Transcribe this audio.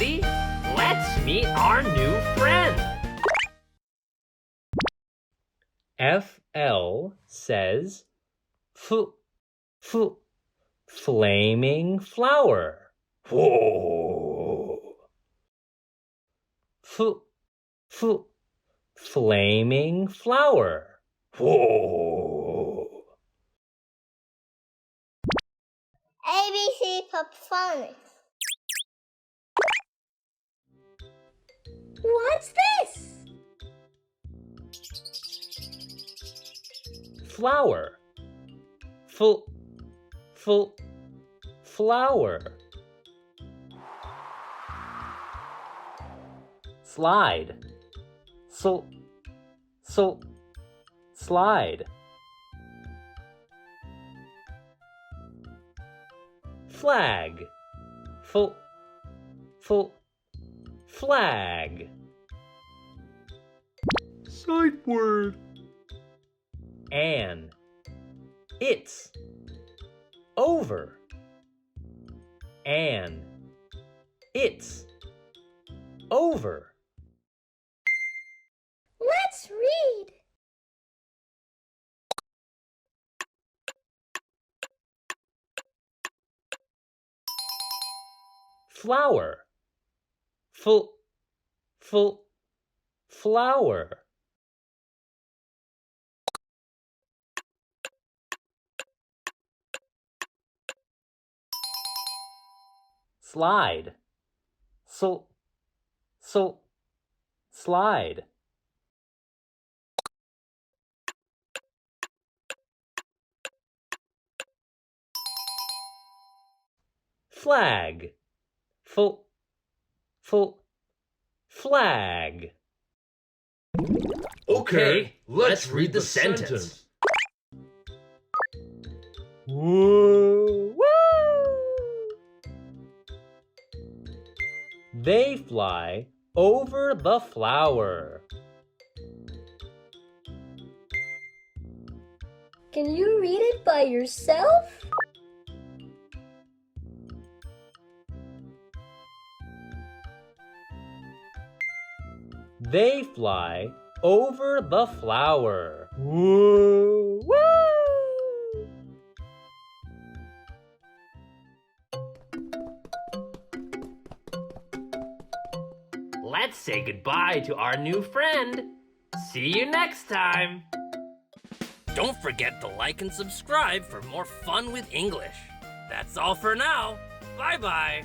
everybody. Let's meet our new friend. FL says flaming flower. Whoa. Flaming flower. Whoa. ABC Phonics. What's this? Flower. Flower. Slide. Slide. Flag. Flag. Sight word. An. It's. Over. An. It's. Over. Let's read. Flower. Flower. Slide. Slide. Flag. Flag. Okay, let's read the sentence. Woo! Woo! They fly over the flower. Can you read it by yourself? They fly over the flower. Woo! Woo! Let's say goodbye to our new friend. See you next time. Don't forget to like and subscribe for more fun with English. That's all for now. Bye-bye.